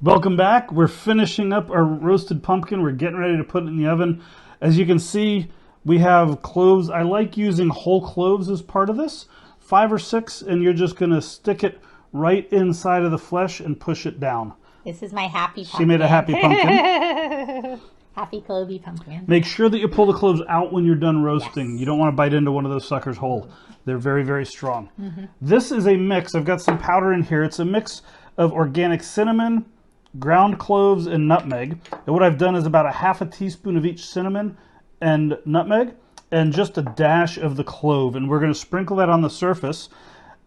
Welcome back. We're finishing up our roasted pumpkin. We're getting ready to put it in the oven. As you can see, we have cloves. I like using whole cloves as part of this. 5 or 6, and you're just going to stick it right inside of the flesh and push it down. This is my happy pumpkin. She made a happy pumpkin. Happy clovey pumpkin. Make sure that you pull the cloves out when you're done roasting. Yes. You don't want to bite into one of those suckers whole. They're very, very strong. This is a mix. I've got some powder in here. It's a mix of organic cinnamon, ground cloves, and nutmeg. And what I've done is about a half a teaspoon of each cinnamon and nutmeg and just a dash of the clove. And we're going to sprinkle that on the surface.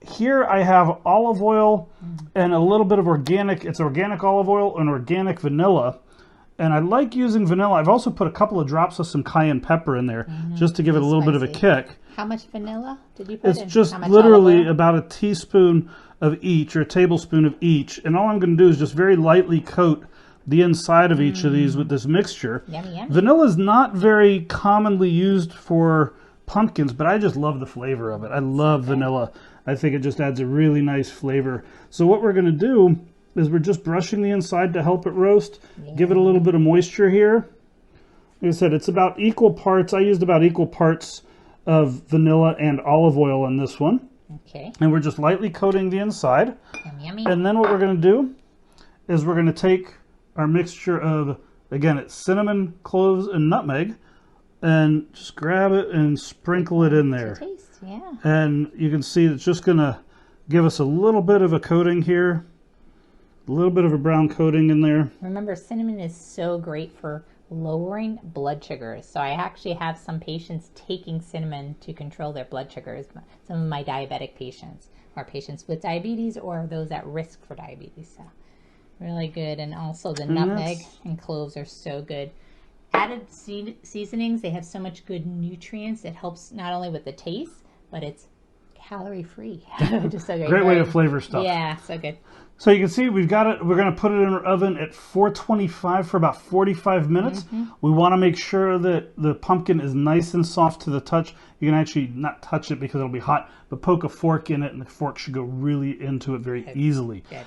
Here I have olive oil and a little bit of organic, it's organic olive oil and organic vanilla. And I like using vanilla. I've also put a couple of drops of some cayenne pepper in there just to give it a little bit of a kick. How much vanilla did you put in? It's just literally about a teaspoon of each, or a tablespoon of each. And all I'm going to do is just very lightly coat the inside of each of these with this mixture. Yummy, yummy. Vanilla is not very commonly used for pumpkins, but I just love the flavor of it. I love vanilla. I think it just adds a really nice flavor. So what we're going to do is we're just brushing the inside to help it roast. Give it a little bit of moisture here. Like I said, it's about equal parts. I used about equal parts of vanilla and olive oil in this one. Okay. And we're just lightly coating the inside. Yummy, yummy. And then what we're going to do is we're going to take our mixture of, again, it's cinnamon, cloves, and nutmeg, and just grab it and sprinkle it in there. Taste, yeah. And you can see it's just going to give us a little bit of a coating here, a little bit of a brown coating in there. Remember, cinnamon is so great for lowering blood sugars. So I actually have some patients taking cinnamon to control their blood sugars. Some of my diabetic patients, or patients with diabetes, or those at risk for diabetes. So really good. And also the nutmeg and cloves are so good. Added seasonings, they have so much good nutrients. It helps not only with the taste, but it's calorie free. Just so Great way to flavor stuff. Yeah, so good. So you can see we've got it. We're going to put it in our oven at 425 for about 45 minutes. We want to make sure that the pumpkin is nice and soft to the touch. You can actually not touch it because it'll be hot, but poke a fork in it, and the fork should go really into it very easily. Good.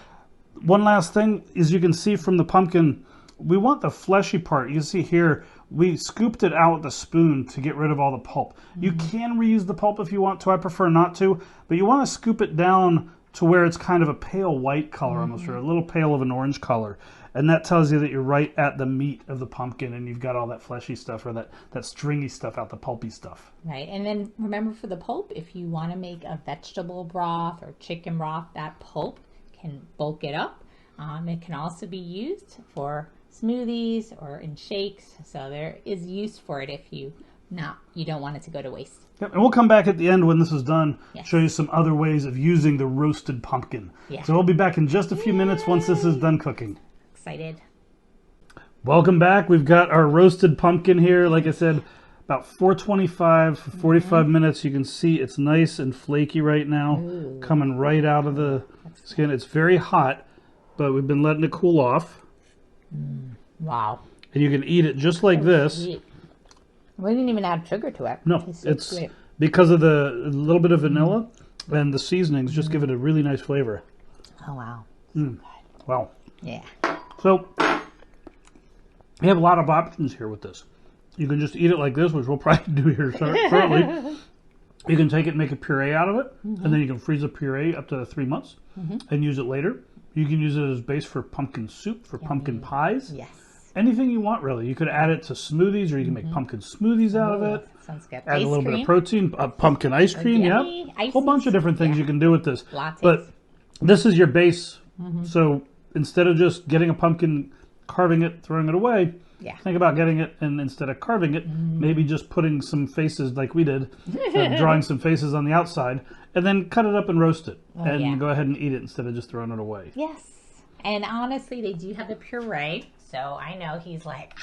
One last thing is, you can see from the pumpkin, we want the fleshy part. You can see here, we scooped it out with a spoon to get rid of all the pulp. You can reuse the pulp if you want to. I prefer not to, but you want to scoop it down to where it's kind of a pale white color almost, or a little pale of an orange color. And that tells you that you're right at the meat of the pumpkin and you've got all that fleshy stuff, or that stringy stuff out, the pulpy stuff. Right, and then remember, for the pulp, if you want to make a vegetable broth or chicken broth, that pulp can bulk it up. It can also be used for smoothies or in shakes, so there is use for it if you don't want it to go to waste. Yep, and we'll come back at the end when this is done, show you some other ways of using the roasted pumpkin. So we'll be back in just a few minutes once this is done cooking. Excited. Welcome back. We've got our roasted pumpkin here. Like I said, about 425 for 45 minutes. You can see it's nice and flaky right now, coming right out of the skin. It's very hot, but we've been letting it cool off. Wow. And you can eat it just like this. Sweet. We didn't even add sugar to it. No, it's because of the little bit of vanilla and the seasonings just give it a really nice flavor. Oh, wow. Wow. Yeah. So you have a lot of options here with this. You can just eat it like this, which we'll probably do here shortly. You can take it and make a puree out of it, and then you can freeze a puree up to 3 months and use it later. You can use it as base for pumpkin soup, for pumpkin pies. Yes. Anything you want, really. You could add it to smoothies, or you can make pumpkin smoothies out of it. Sounds good. Add a little bit of protein, pumpkin ice cream, a whole bunch of different things you can do with this. Lattes. But this is your base, so instead of just getting a pumpkin, carving it, throwing it away, think about getting it, and instead of carving it, maybe just putting some faces like we did, drawing some faces on the outside, and then cut it up and roast it, and go ahead and eat it instead of just throwing it away. Yes. And honestly, they do have the puree. So I know he's like,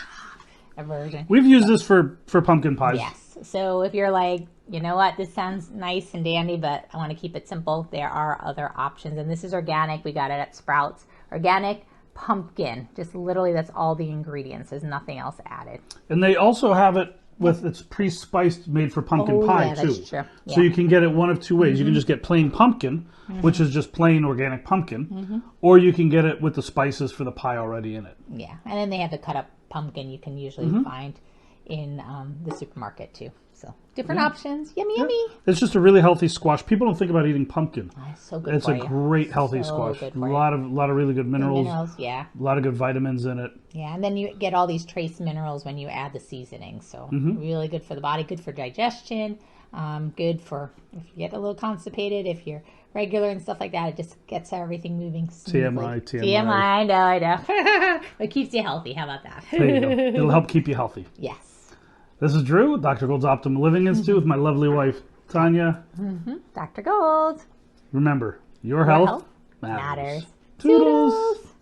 version. We've used this for pumpkin pies. Yes. So if you're like, you know what, this sounds nice and dandy, but I want to keep it simple, there are other options. And this is organic. We got it at Sprouts. Organic pumpkin. Just literally, that's all the ingredients. There's nothing else added. And they also have it with it's pre-spiced, made for pumpkin pie too. That's true. Yeah. So you can get it one of two ways. You can just get plain pumpkin, which is just plain organic pumpkin, or you can get it with the spices for the pie already in it. Yeah, and then they have the cut up pumpkin you can usually find in the supermarket too. So different options. Yummy, yummy. It's just a really healthy squash. People don't think about eating pumpkin. Oh, it's so good It's for a you. great healthy squash. A lot of really good minerals. Yeah. A lot of good vitamins in it. Yeah, and then you get all these trace minerals when you add the seasoning. So really good for the body, good for digestion, good for if you get a little constipated, if you're regular and stuff like that. It just gets everything moving smoothly. TMI, I know. It keeps you healthy. How about that? There you go. It'll help keep you healthy. Yes. This is Drew, Dr. Gold's Optimal Living Institute, with my lovely wife, Tanya. Dr. Gold. Remember, your health matters. Toodles. Toodles.